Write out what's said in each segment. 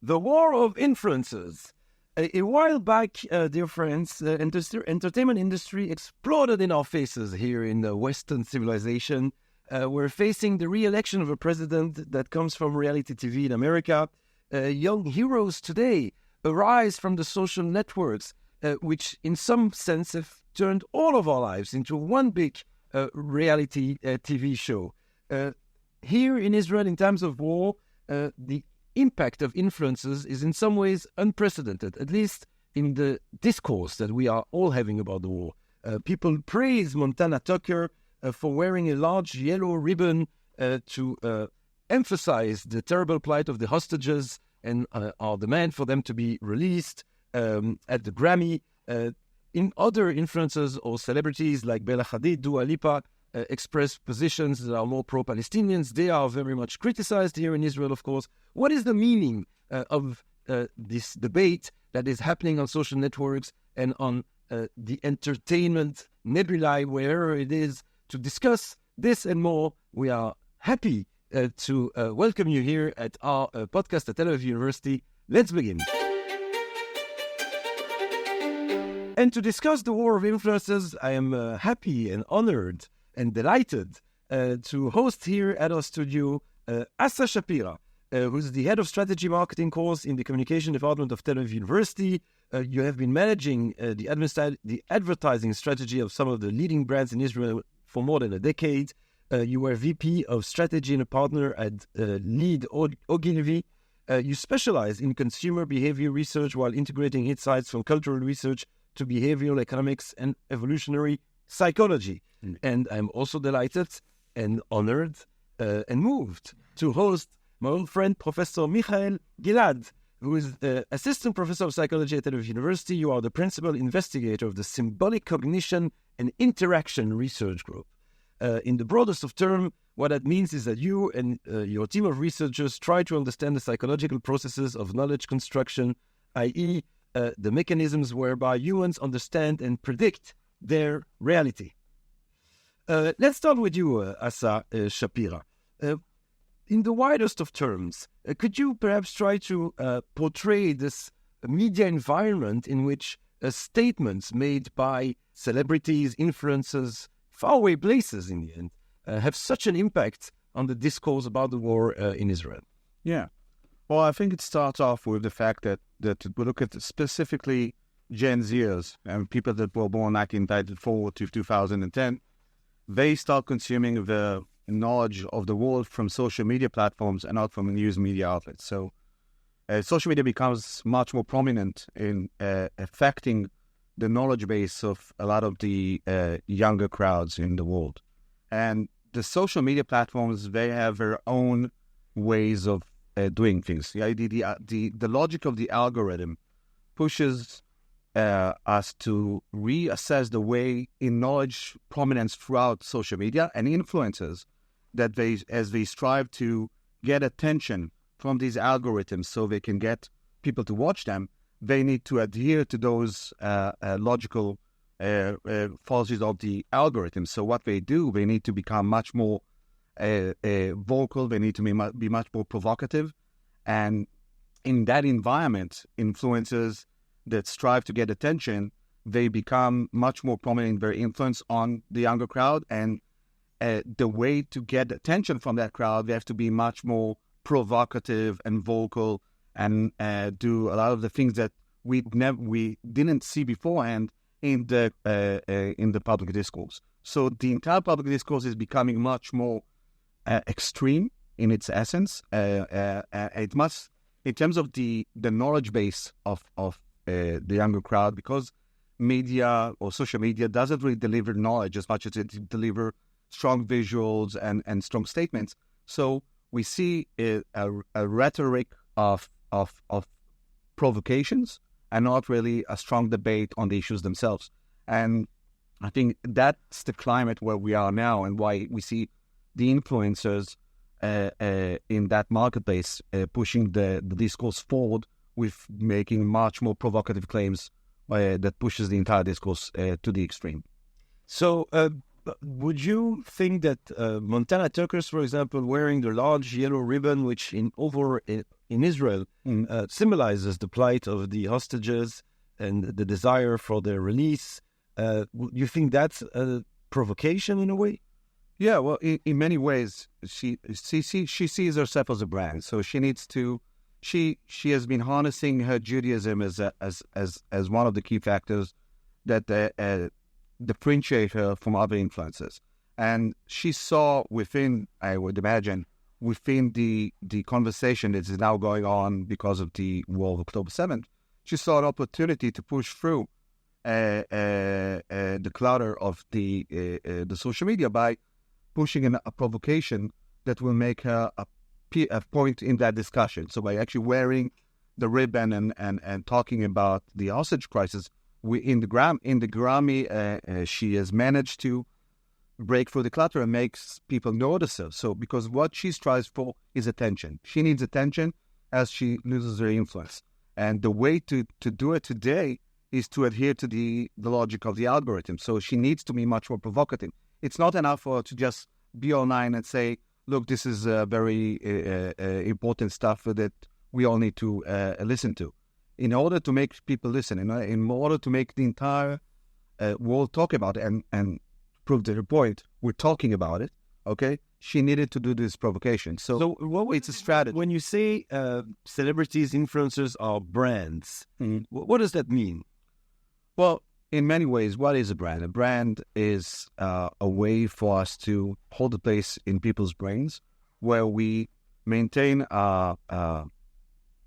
The war of influencers. A while back, dear friends, the entertainment industry exploded in our faces here in the Western civilization. We're facing the re-election of a president that comes from reality TV in America. Young heroes today arise from the social networks, which in some sense have turned all of our lives into one big reality TV show. Here in Israel, in times of war, the impact of influencers is in some ways unprecedented, at least in the discourse that we are all having about the war. People praise Montana Tucker for wearing a large yellow ribbon to emphasize the terrible plight of the hostages and our demand for them to be released at the Grammy. In other influencers or celebrities like Bella Hadid, Dua Lipa, express positions that are more pro-Palestinians. They are very much criticized here in Israel, of course. What is the meaning of this debate that is happening on social networks and on the entertainment nebulae, wherever it is? To discuss this and more, we are happy to welcome you here at our podcast at Tel Aviv University. Let's begin. And to discuss the war of influencers, I am happy and honored and delighted to host here at our studio Asa Shapira, who's the head of strategy marketing course in the communication department of Tel Aviv University. You have been managing the advertising strategy of some of the leading brands in Israel for more than a decade. You were VP of strategy and a partner at Lead Ogilvy. You specialize in consumer behavior research while integrating insights from cultural research to behavioral economics and evolutionary psychology. And I'm also delighted and honored and moved to host my old friend, Professor Michael Gilad, who is the Assistant Professor of Psychology at Tel Aviv University. You are the Principal Investigator of the Symbolic Cognition and Interaction Research Group. In the broadest of terms, what that means is that you and your team of researchers try to understand the psychological processes of knowledge construction, i.e., the mechanisms whereby humans understand and predict their reality. Let's start with you, Asa Shapira. In the widest of terms, could you perhaps try to portray this media environment in which statements made by celebrities, influencers, faraway places in the end, have such an impact on the discourse about the war in Israel? Yeah. Well, I think it starts off with the fact that we look at specifically Gen Zers and people that were born 1994 to 2010, they start consuming the knowledge of the world from social media platforms and not from news media outlets. So social media becomes much more prominent in affecting the knowledge base of a lot of the younger crowds in the world. And the social media platforms, they have their own ways of doing things. The logic of the algorithm pushes us to reassess the way in knowledge prominence throughout social media and influences that as they strive to get attention from these algorithms so they can get people to watch them, they need to adhere to those logical policies of the algorithm. So what they do, they need to become much more vocal, they need to be much more provocative. And in that environment, influencers that strive to get attention, they become much more prominent in their influence on the younger crowd. And the way to get attention from that crowd, they have to be much more provocative and vocal and do a lot of the things that we didn't see beforehand in the public discourse. So the entire public discourse is becoming much more extreme in its essence. It must, in terms of the knowledge base of the younger crowd, because media or social media doesn't really deliver knowledge as much as it delivers strong visuals and strong statements. So we see a rhetoric of provocations and not really a strong debate on the issues themselves. And I think that's the climate where we are now, and why we see the influencers in that marketplace pushing the discourse forward with making much more provocative claims that pushes the entire discourse to the extreme. So But would you think that Montana Turkers, for example, wearing the large yellow ribbon, which in Israel symbolizes the plight of the hostages and the desire for their release, you think that's a provocation in a way? Yeah, well, in many ways, she sees herself as a brand, so she needs to. She has been harnessing her Judaism as one of the key factors that differentiate her from other influences. And she saw within, I would imagine, within the conversation that is now going on because of the war of October 7th, she saw an opportunity to push through the clutter of the social media by pushing a provocation that will make her a point in that discussion. So by actually wearing the ribbon and talking about the hostage crisis, in the Gaza, she has managed to break through the clutter and makes people notice her. So because what she strives for is attention. She needs attention as she loses her influence. And the way to do it today is to adhere to the logic of the algorithm. So she needs to be much more provocative. It's not enough for her to just be online and say, look, this is very important stuff that we all need to listen to. In order to make people listen, in order to make the entire world talk about it and prove their point, we're talking about it, okay? She needed to do this provocation. So it's a strategy. When you say celebrities, influencers are brands, what does that mean? Well, in many ways, what is a brand? A brand is a way for us to hold a place in people's brains where we maintain an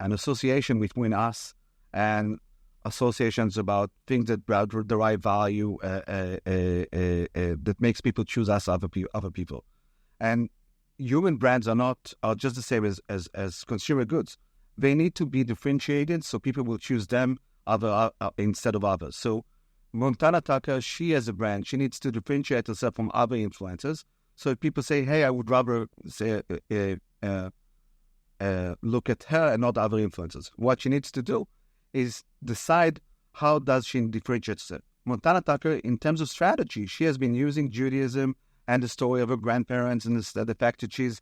association between us and associations about things that derive value that makes people choose us other people. And human brands are just the same as consumer goods. They need to be differentiated so people will choose them instead of others. So Montana Tucker, she as a brand, she needs to differentiate herself from other influencers. So if people say, hey, I would rather say look at her and not other influencers. What she needs to do is decide how does she differentiate herself. Montana Tucker, in terms of strategy, she has been using Judaism and the story of her grandparents and the fact that she's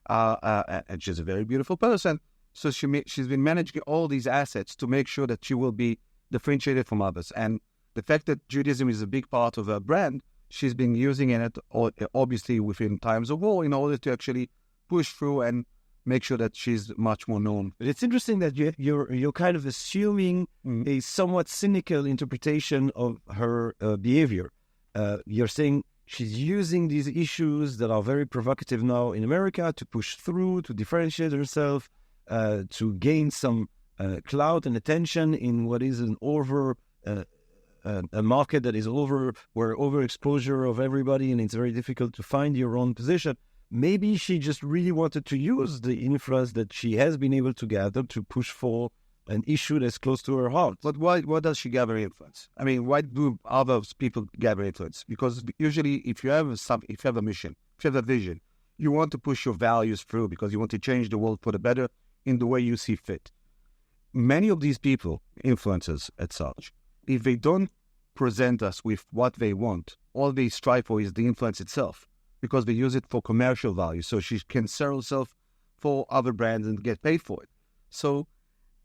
a very beautiful person. So she's been managing all these assets to make sure that she will be differentiated from others. And the fact that Judaism is a big part of her brand, she's been using it obviously within times of war in order to actually push through and make sure that she's much more known. But it's interesting that you're kind of assuming a somewhat cynical interpretation of her behavior. You're saying she's using these issues that are very provocative now in America to push through, to differentiate herself, to gain some clout and attention in what is a market that is where overexposure of everybody, and it's very difficult to find your own position. Maybe she just really wanted to use the influence that she has been able to gather to push for an issue that's close to her heart. But why does she gather influence? I mean, why do other people gather influence? Because usually if you have a mission, if you have a vision, you want to push your values through because you want to change the world for the better in the way you see fit. Many of these people, influencers as such, if they don't present us with what they want, all they strive for is the influence itself, because they use it for commercial value. So she can sell herself for other brands and get paid for it. So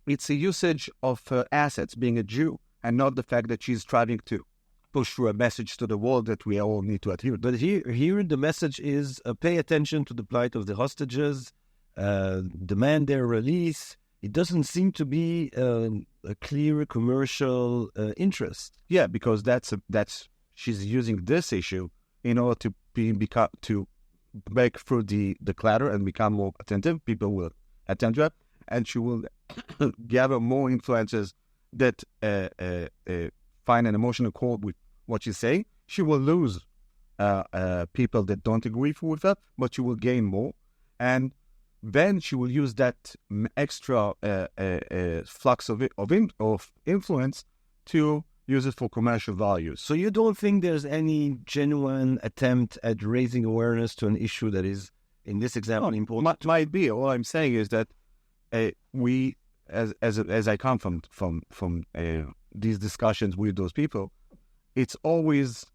it's a usage of her assets being a Jew and not the fact that she's striving to push through a message to the world that we all need to adhere to. But here the message is pay attention to the plight of the hostages, demand their release. It doesn't seem to be a clear commercial interest. Yeah, because that's she's using this issue in order to to break through the clutter and become more attentive. People will attend to her, and she will gather more influencers that find an emotional chord with what she's saying. She will lose people that don't agree with her, but she will gain more, and then she will use that extra flux of influence to use it for commercial values. So you don't think there's any genuine attempt at raising awareness to an issue that is, in this example, important? Might be. All I'm saying is that we, as I come from these discussions with those people, it's always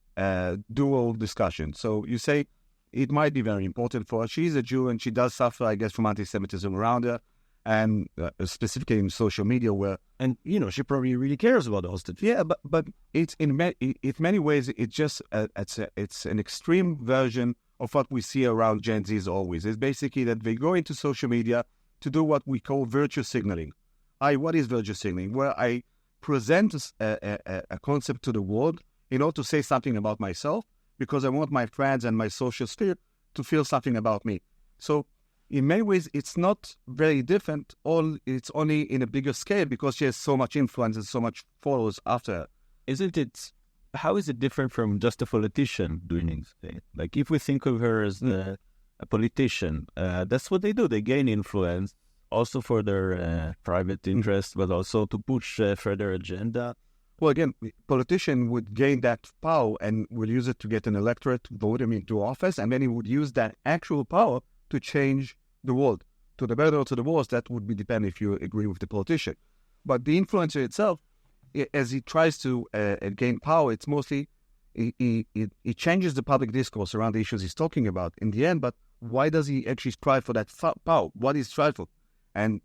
dual discussion. So you say it might be very important for her. She's a Jew and she does suffer, I guess, from anti-Semitism around her, and specifically in social media where... And, she probably really cares about the hostage. Yeah, but it's in many ways, it's just it's an extreme version of what we see around Gen Zs always. It's basically that they go into social media to do what we call virtue signaling. What is virtue signaling? Where I present a concept to the world in order to say something about myself, because I want my friends and my social sphere to feel something about me. So in many ways, it's not very different. It's only in a bigger scale because she has so much influence and so much followers after her. Isn't it? How is it different from just a politician doing things? Like if we think of her as a politician, that's what they do. They gain influence also for their private interests, but also to push further agenda. Well, again, politician would gain that power and would use it to get an electorate to vote him into office, and then he would use that actual power to change the world, to the better or to the worse. That would be dependent if you agree with the politician. But the influencer itself, as he tries to gain power, it's mostly, he changes the public discourse around the issues he's talking about in the end, but why does he actually strive for that power? What is strive for? And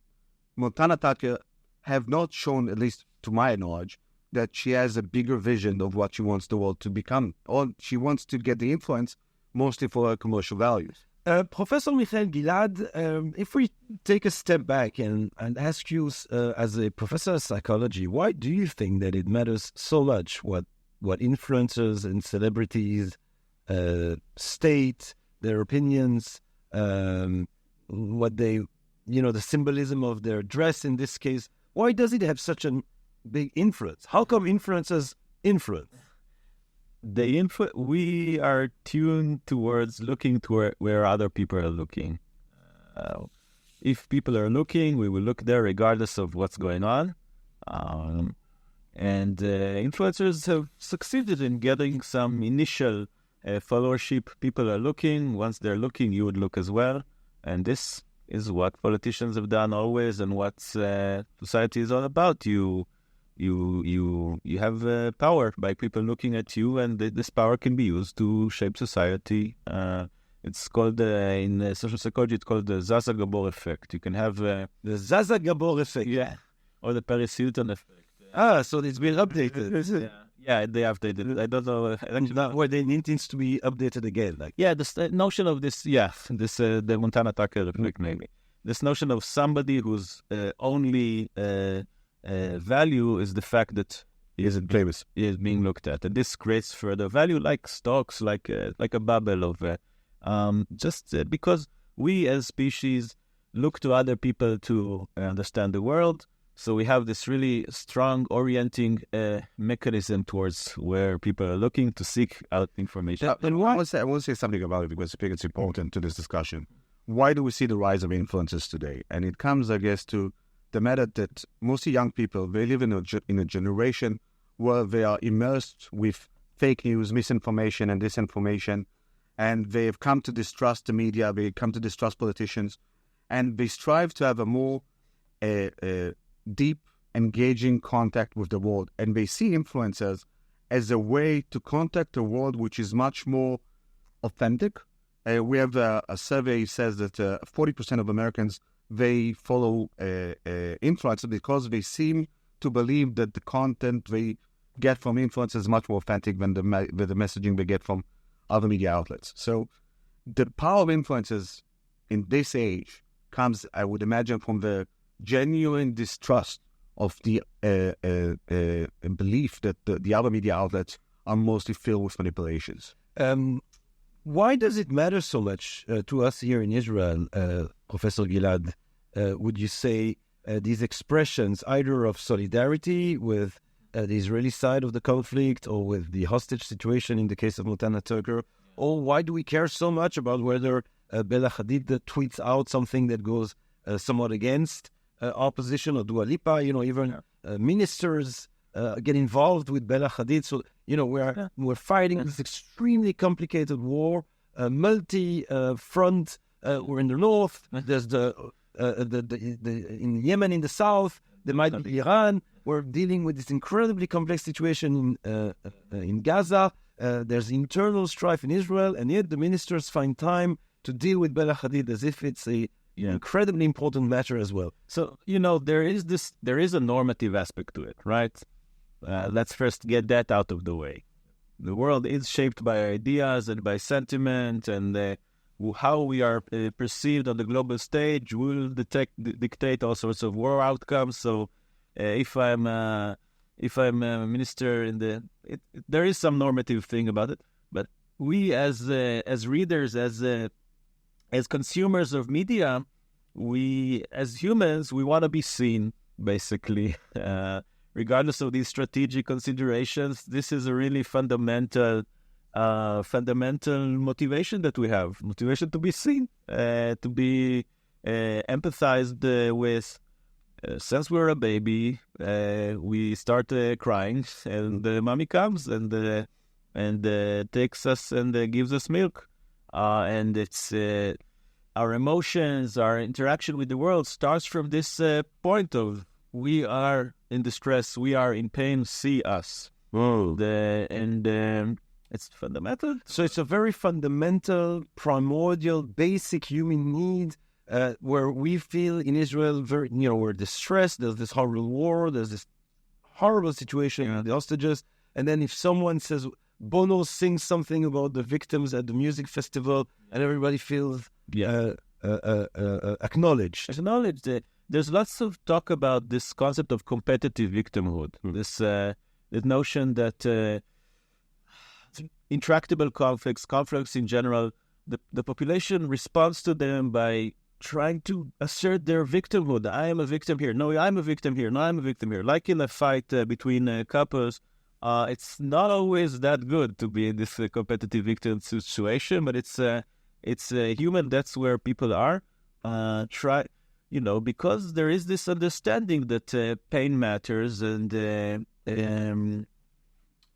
Mונטנה טאקר have not shown, at least to my knowledge, that she has a bigger vision of what she wants the world to become. Or she wants to get the influence mostly for her commercial values. Professor Michael Gilad, if we take a step back and ask you, as a professor of psychology, why do you think that it matters so much what influencers and celebrities state, their opinions, what they, the symbolism of their dress in this case? Why does it have such a big influence? How come influencers influence? We are tuned towards looking to where other people are looking. If people are looking, we will look there regardless of what's going on. And influencers have succeeded in getting some initial followership. People are looking. Once they're looking, you would look as well. And this is what politicians have done always, and what society is all about. You have power by people looking at you, and this power can be used to shape society. It's called, in social psychology, it's called the Zaza Gabor effect. You can have... the Zaza Gabor effect. Yeah. Or the Paris Hilton effect. So it's been updated. Yeah, they updated it. I don't know. Where they needs to be updated again. This notion of this, the Mונטנה טאקר effect, maybe. This notion of somebody whose only value is the fact that he isn't famous, he is being looked at. And this creates further value, like stocks, like a bubble of... because we as species look to other people to understand the world. So we have this really strong orienting mechanism towards where people are looking to seek out information. And I want to say something about it because I think it's important to this discussion. Why do we see the rise of influencers today? And it comes, I guess, to the matter that mostly young people, they live in a generation where they are immersed with fake news, misinformation and disinformation, and they have come to distrust the media, they come to distrust politicians, and they strive to have a more deep, engaging contact with the world. And they see influencers as a way to contact the world which is much more authentic. We have a survey says that 40% of Americans, they follow influencers because they seem to believe that the content they get from influencers is much more authentic than the messaging they get from other media outlets. So the power of influencers in this age comes, I would imagine, from the genuine distrust of the belief that the other media outlets are mostly filled with manipulations. Why does it matter so much to us here in Israel, Professor Gilad? Would you say these expressions either of solidarity with the Israeli side of the conflict or with the hostage situation in the case of Mונטנה טאקר? Or why do we care so much about whether Bella Hadid tweets out something that goes somewhat against our position, or Dua Lipa, even ministers get involved with Bella Hadid? So, we're fighting this extremely complicated war, multi-front. We're in the north. There's in Yemen in the south. There might be Iran. We're dealing with this incredibly complex situation in Gaza. There's internal strife in Israel, and yet the ministers find time to deal with Bella Hadid as if it's a incredibly important matter as well. So, there is a normative aspect to it, right? Let's first get that out of the way. The world is shaped by ideas and by sentiment, and how we are perceived on the global stage will dictate all sorts of war outcomes. So, if I'm a minister there is some normative thing about it. But we, as readers, as consumers of media, we as humans, we want to be seen, basically. Regardless of these strategic considerations, this is a really fundamental motivation that we have. Motivation to be seen, to be empathized with. Since we're a baby, we start crying, and mommy comes and takes us and gives us milk. And it's our emotions, our interaction with the world starts from this point of we are in distress, we are in pain, see us. Whoa. It's fundamental. So it's a very fundamental, primordial, basic human need where we feel in Israel we're distressed. There's this horrible war. There's this horrible situation with the hostages. And then if someone says, Bono sings something about the victims at the music festival, and everybody feels acknowledged. Acknowledged. There's lots of talk about this concept of competitive victimhood. This notion that intractable conflicts in general, the population responds to them by trying to assert their victimhood. I am a victim here. No, I'm a victim here. No, I'm a victim here. Like in a fight between couples, it's not always that good to be in this competitive victim situation, but it's human. That's where people are. Because there is this understanding that pain matters, and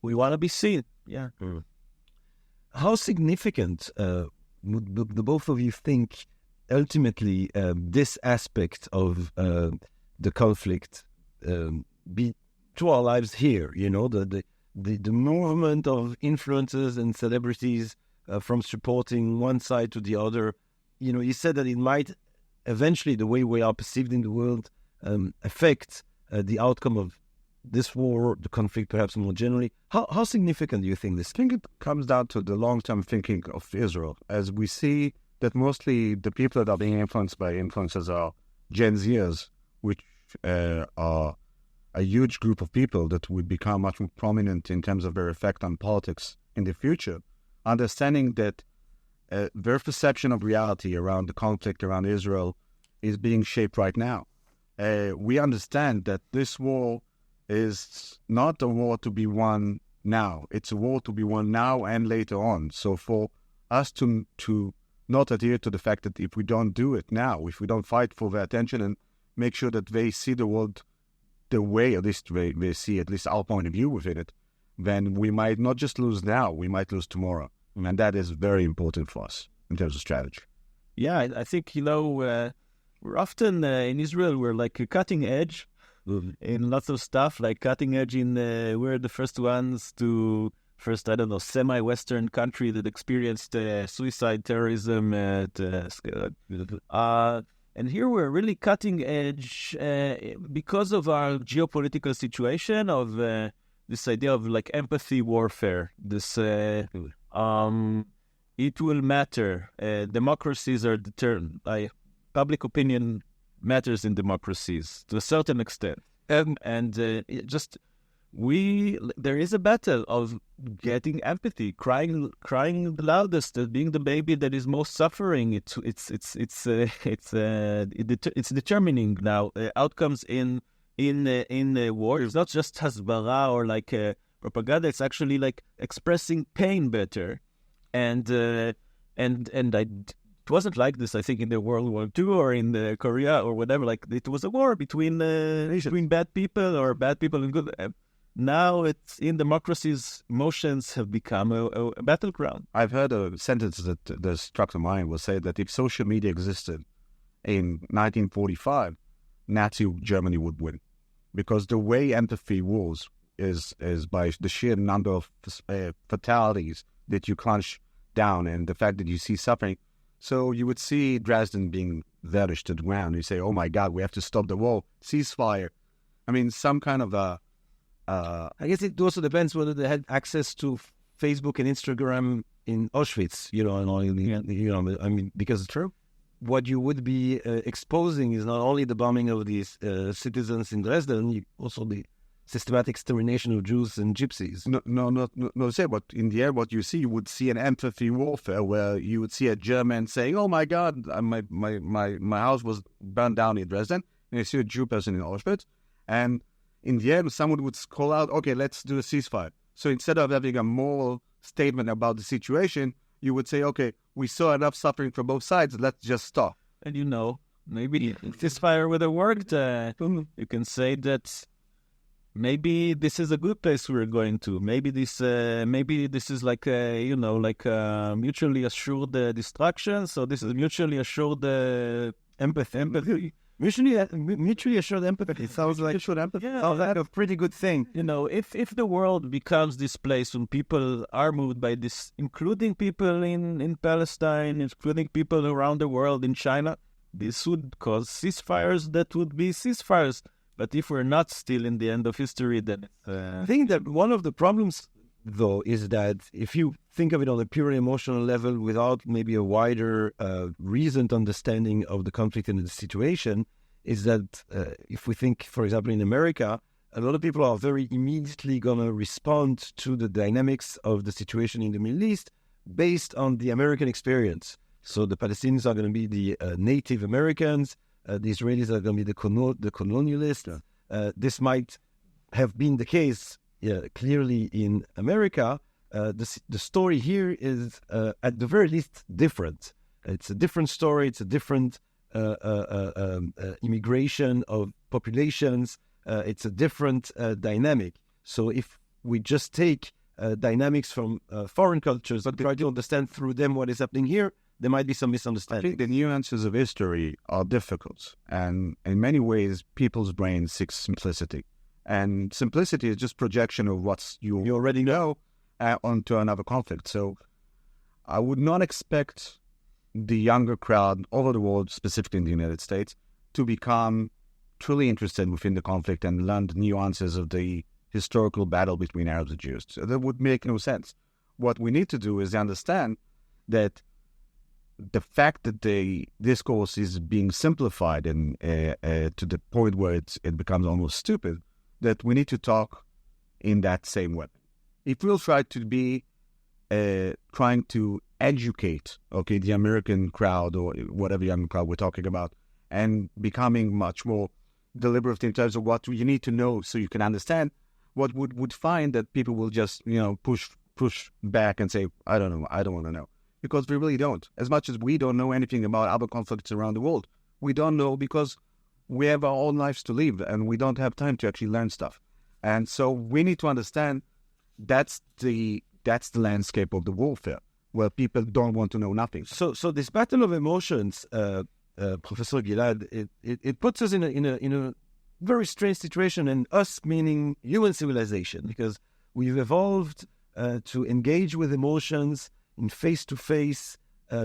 we want to be seen. Yeah. How significant would the both of you think ultimately this aspect of the conflict be to our lives here? The movement of influencers and celebrities from supporting one side to the other. You said that it might eventually, the way we are perceived in the world, affect the outcome of this war, the conflict perhaps more generally. How significant do you think this? I think it comes down to the long-term thinking of Israel, as we see that mostly the people that are being influenced by influencers are Gen Zers, which are a huge group of people that would become much more prominent in terms of their effect on politics in the future, understanding that their perception of reality around the conflict around Israel is being shaped right now. We understand that this war is not a war to be won now. It's a war to be won now and later on. So for us to not adhere to the fact that if we don't do it now, if we don't fight for their attention and make sure that they see the world the way, at least they see at least our point of view within it, then we might not just lose now, we might lose tomorrow. And that is very important for us in terms of strategy. Yeah, I think, we're often in Israel, we're like a cutting edge in lots of stuff, like cutting edge in, we're the first ones to, semi-Western country that experienced suicide terrorism. And here we're really cutting edge because of our geopolitical situation of this idea of like empathy warfare. This it will matter. Democracies are determined by public opinion matters in democracies to a certain extent. There is a battle of getting empathy, crying the loudest, being the baby that is most suffering. It's determining now outcomes in war. It's not just hasbara or like propaganda. It's actually like expressing pain better, and it wasn't like this, I think, in the World War II or in the Korea or whatever. Like it was a war between bad people or bad people and good. Now it's in democracies, emotions have become a battleground. I've heard a sentence that struck to mind was say that if social media existed in 1945, Nazi Germany would win. Because the way empathy was is by the sheer number of fatalities that you crunch down and the fact that you see suffering. So you would see Dresden being vanished to the ground. You say, oh my God, we have to stop the war, ceasefire. I mean, some kind of I guess it also depends whether they had access to Facebook and Instagram in Auschwitz, I mean, because true, what you would be exposing is not only the bombing of these citizens in Dresden, also the systematic extermination of Jews and Gypsies. No, say, but in the end, what you see, you would see an empathy warfare where you would see a German saying, oh my God, my house was burned down in Dresden, and you see a Jew person in Auschwitz, and in the end, someone would call out, okay, let's do a ceasefire. So instead of having a moral statement about the situation, you would say, okay, we saw enough suffering from both sides, let's just stop. And maybe ceasefire would have worked. You can say that maybe this is a good place we're going to. Maybe this is like mutually assured destruction. So this is mutually assured empathy. Mutually assured empathy. It sounds like sounds like a pretty good thing. If the world becomes this place when people are moved by this, including people in Palestine, including people around the world in China, this would cause ceasefires that would be ceasefires. But if we're not still in the end of history, then I think that one of the problems, though, is that if you think of it on a purely emotional level without maybe a wider reasoned understanding of the conflict and the situation, is that if we think, for example, in America, a lot of people are very immediately going to respond to the dynamics of the situation in the Middle East based on the American experience. So the Palestinians are going to be the Native Americans, the Israelis are going to be the colonialists. This might have been the case clearly in America. The story here is, at the very least, different. It's a different story. It's a different immigration of populations. It's a different dynamic. So if we just take dynamics from foreign cultures but try to understand through them what is happening here, there might be some misunderstanding. I think the nuances of history are difficult, and in many ways, people's brains seek simplicity. And simplicity is just projection of what you already know onto another conflict. So I would not expect the younger crowd over the world, specifically in the United States, to become truly interested within the conflict and learn the nuances of the historical battle between Arabs and Jews. So that would make no sense. What we need to do is understand that the fact that the discourse is being simplified and to the point where it becomes almost stupid, that we need to talk in that same way. If we'll try to be trying to educate, the American crowd or whatever young crowd we're talking about, and becoming much more deliberate in terms of what you need to know so you can understand, what would find that people will just push back and say, I don't know, I don't want to know. Because we really don't. As much as we don't know anything about other conflicts around the world, we don't know because we have our own lives to live and we don't have time to actually learn stuff. And so we need to understand that's the landscape of the warfare, where people don't want to know nothing. So this battle of emotions, Professor Gilad, it puts us in a very strange situation, and us meaning human civilization, because we've evolved to engage with emotions in face-to-face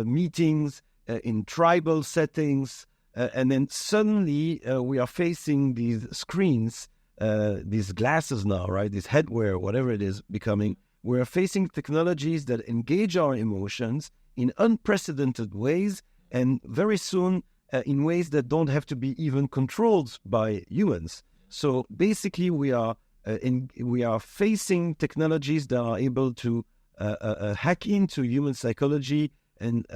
meetings, in tribal settings, and then suddenly we are facing these screens, these glasses now, right? This headwear, whatever it is becoming. We're facing technologies that engage our emotions in unprecedented ways, and very soon in ways that don't have to be even controlled by humans. So basically, we are facing technologies that are able to hack into human psychology and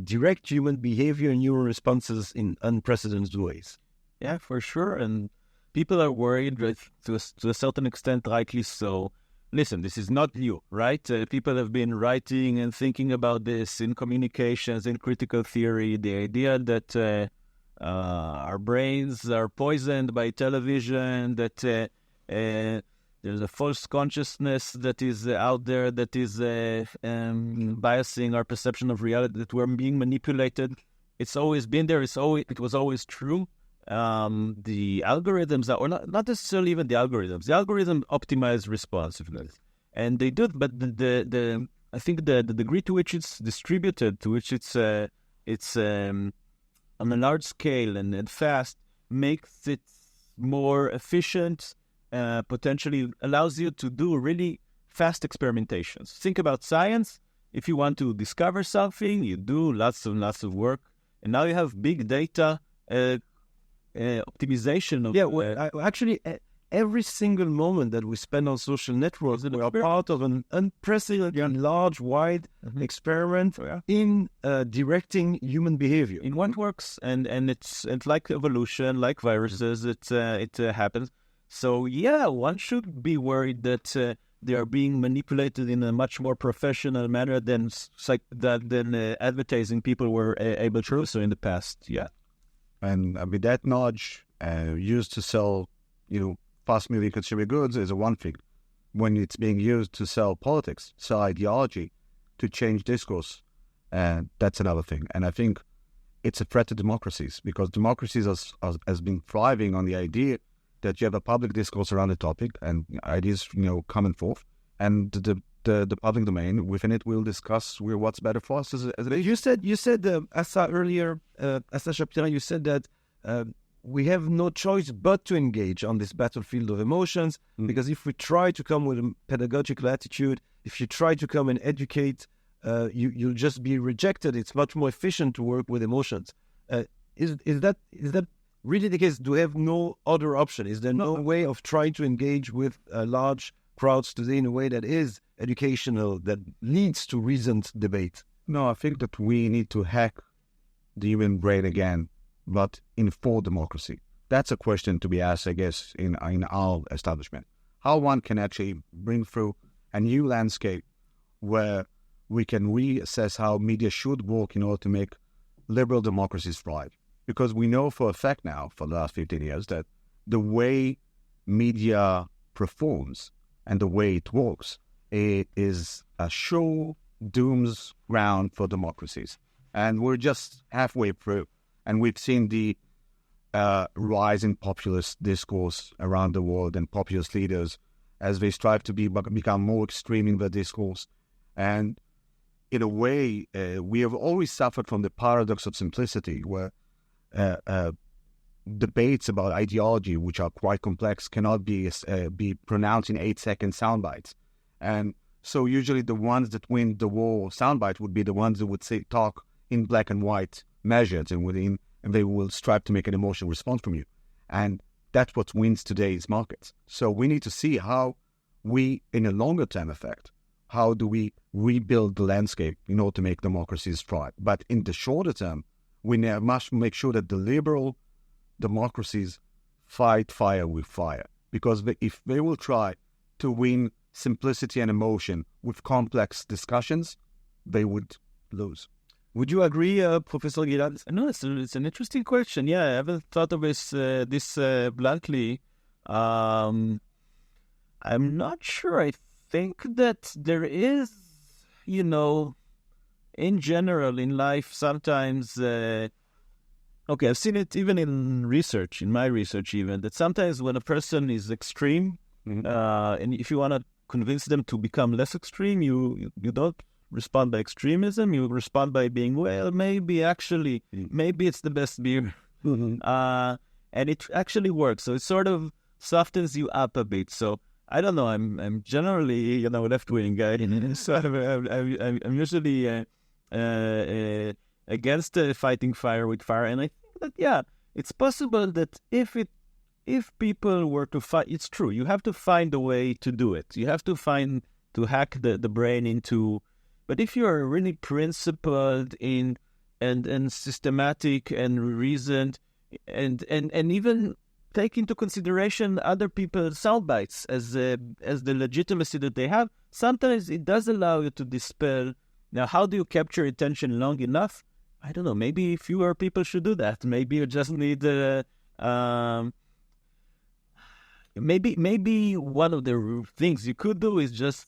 direct human behavior and human responses in unprecedented ways. Yeah, for sure. And people are worried, to a certain extent, rightly so. Listen, this is not new, right? People have been writing and thinking about this in communications, in critical theory, the idea that our brains are poisoned by television, that there's a false consciousness that is out there that is biasing our perception of reality, that we're being manipulated. It's always been there. It was always true. the algorithms, or not necessarily even the algorithms. The algorithm optimize responsiveness, and they do. But I think the degree to which it's distributed, to which it's on a large scale and fast, makes it more efficient. Potentially allows you to do really fast experimentations. Think about science. If you want to discover something, you do lots and lots of work, and now you have big data optimization of. Actually, every single moment that we spend on social networks, we are part of an unprecedented, large, wide experiment in directing human behavior. In what works, and it's like evolution, like viruses, it happens. So one should be worried that they are being manipulated in a much more professional manner than advertising people were able to do so in the past. Yeah, and with that nudge used to sell, fast-moving consumer goods is one thing. When it's being used to sell politics, sell ideology, to change discourse, that's another thing. And I think it's a threat to democracies, because democracies has been thriving on the idea that you have a public discourse around the topic and ideas, coming forth, and the public domain within it will discuss what's better for us as a You said, Asa earlier, Asa Shapira, you said that we have no choice but to engage on this battlefield of emotions, because if we try to come with a pedagogical attitude, if you try to come and educate, you'll just be rejected. It's much more efficient to work with emotions. Is that really the case? Do we have no other option? Is there no way of trying to engage with large crowds today in a way that is educational, that leads to reasoned debate? No, I think that we need to hack the human brain again, but in full democracy. That's a question to be asked, I guess, in our establishment. How one can actually bring through a new landscape where we can reassess how media should work in order to make liberal democracies thrive. Because we know for a fact now, for the last 15 years, that the way media performs and the way it works, it is a sure doom's ground for democracies. And we're just halfway through. And we've seen the rise in populist discourse around the world and populist leaders as they strive to become more extreme in their discourse. And in a way, we have always suffered from the paradox of simplicity, where debates about ideology, which are quite complex, cannot be pronounced in 8-second sound bites. And so usually the ones that win the war soundbite would be the ones that would talk in black and white measures, and they will strive to make an emotional response from you. And that's what wins today's markets. So we need to see how we, in a longer term effect, how do we rebuild the landscape in order to make democracies thrive? But in the shorter term, we must make sure that the liberal democracies fight fire with fire. Because if they will try to win simplicity and emotion with complex discussions, they would lose. Would you agree, Professor Gilad? No, it's an interesting question. Yeah, I haven't thought of this bluntly. I'm not sure. I think that there is, in general, in life, sometimes... I've seen it even in research, in my research even, that sometimes when a person is extreme, and if you want to convince them to become less extreme, you don't respond by extremism, you respond by being, maybe it's the best beer. And it actually works. So it sort of softens you up a bit. So I don't know, I'm generally, left-wing guy. Sort of, I'm usually against fighting fire with fire. And I think that, it's possible that if people were to fight, it's true, you have to find a way to do it. You have to hack the brain into... But if you are really principled and systematic and reasoned, and even take into consideration other people's sound bites as the legitimacy that they have, sometimes it does allow you to dispel. Now, how do you capture attention long enough? I don't know. Maybe fewer people should do that. Maybe you just need maybe one of the things you could do is just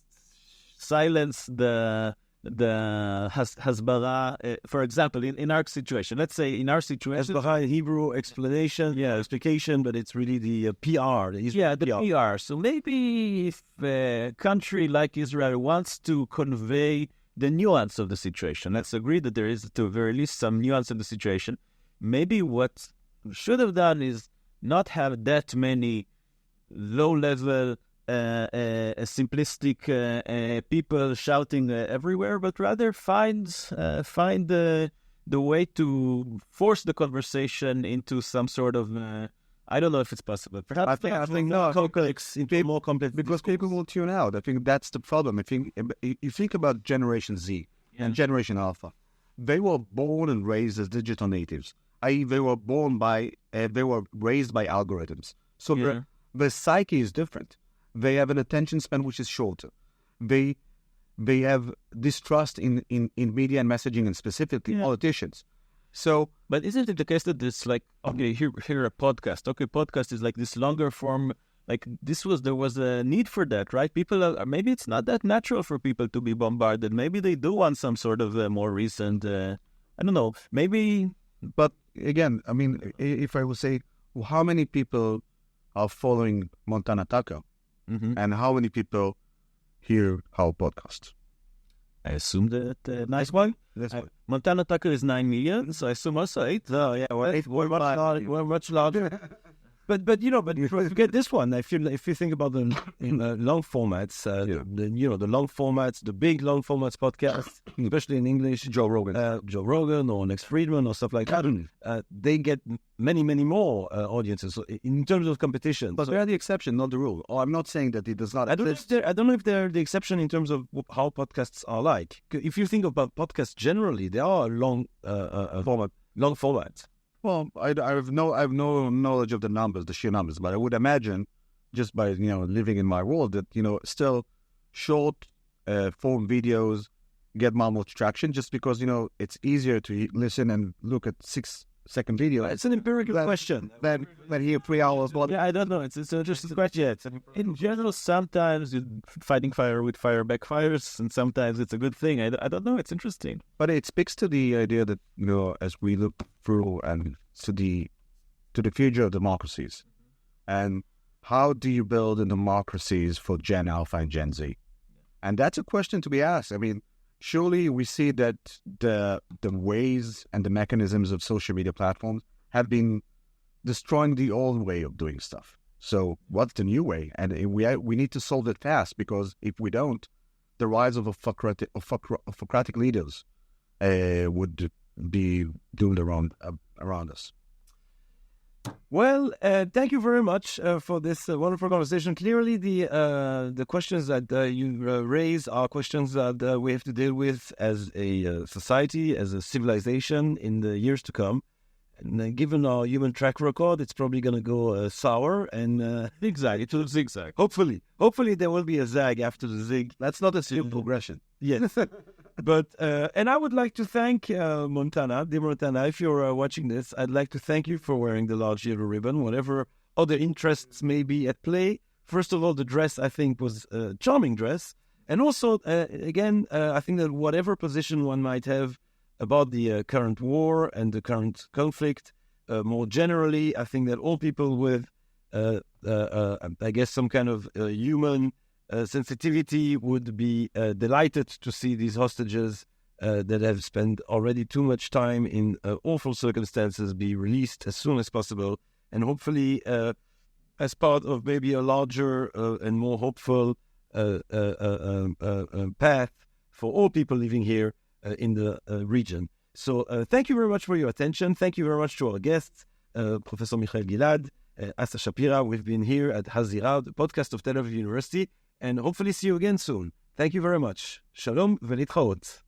silence the hasbara, for example, in our situation, let's say in our situation, hasbara in Hebrew, explication, but it's really the PR. The PR. So maybe if a country like Israel wants to convey the nuance of the situation, let's agree that there is, to the very least, some nuance in the situation. Maybe what we should have done is not have that many low-level, simplistic people shouting everywhere, but rather find the way to force the conversation into some sort of I don't know if it's possible. Perhaps I think more complex because people will tune out. I think that's the problem. I think you think about Generation Z and Generation Alpha. They were born and raised as digital natives. I.e., they were raised by algorithms. So the psyche is different. They have an attention span which is shorter. They have distrust in media and messaging, and specifically politicians. So, but isn't it the case that it's like, okay, here a podcast. Okay, podcast is like this longer form. Like there was a need for that, right? People maybe it's not that natural for people to be bombarded. Maybe they do want some sort of more recent. I don't know. Maybe. But again, I mean, if I would say, how many people are following Montana Tucker, and how many people hear our podcast? I assume that nice one. Montana Tucker is 9 million, so I assume also 8. No, yeah, we're much larger. But you know, forget this one. If you think about the long formats, the long formats, the big long formats podcasts, especially in English, Joe Rogan or Next Friedman or stuff like that, they get many more audiences. So in terms of competition, but they're the exception, not the rule. Oh, I'm not saying that it does not. I don't know if they're the exception in terms of how podcasts are like. If you think about podcasts generally, they are long formats. Well, I have no knowledge of the sheer numbers, but I would imagine, just by living in my world, that still short form videos get more traction, just because it's easier to listen and look at 6-second video. It's an empirical question. Than hear 3 hours. Yeah, I don't know. It's an interesting question. In general, sometimes fighting fire with fire backfires, and sometimes it's a good thing. I don't know. It's interesting. But it speaks to the idea that as we look through and to the future of democracies, and how do you build democracies for Gen Alpha and Gen Z? And that's a question to be asked. I mean, surely we see that the ways and the mechanisms of social media platforms have been destroying the old way of doing stuff. So what's the new way? And we need to solve it fast, because if we don't, the rise of autocratic leaders would be doomed around us. Well, thank you very much for this wonderful conversation. Clearly, the questions that you raise are questions that we have to deal with as a society, as a civilization in the years to come. And given our human track record, it's probably going to go sour and zigzag. It will zigzag. Hopefully there will be a zag after the zig. That's not a simple progression. Yes. But and I would like to thank Montana, if you're watching this, I'd like to thank you for wearing the large yellow ribbon, whatever other interests may be at play. First of all, the dress, I think, was a charming dress. And also, again, I think that whatever position one might have about the current war and the current conflict, more generally, I think that all people with, I guess, some kind of human sensitivity would be delighted to see these hostages that have spent already too much time in awful circumstances be released as soon as possible, and hopefully as part of maybe a larger and more hopeful path for all people living here in the region. So thank you very much for your attention. Thank you very much to our guests, Professor Michael Gilad, Asa Shapira. We've been here at Hazira, the podcast of Tel Aviv University, and hopefully see you again soon. Thank you very much. Shalom ולהתראות.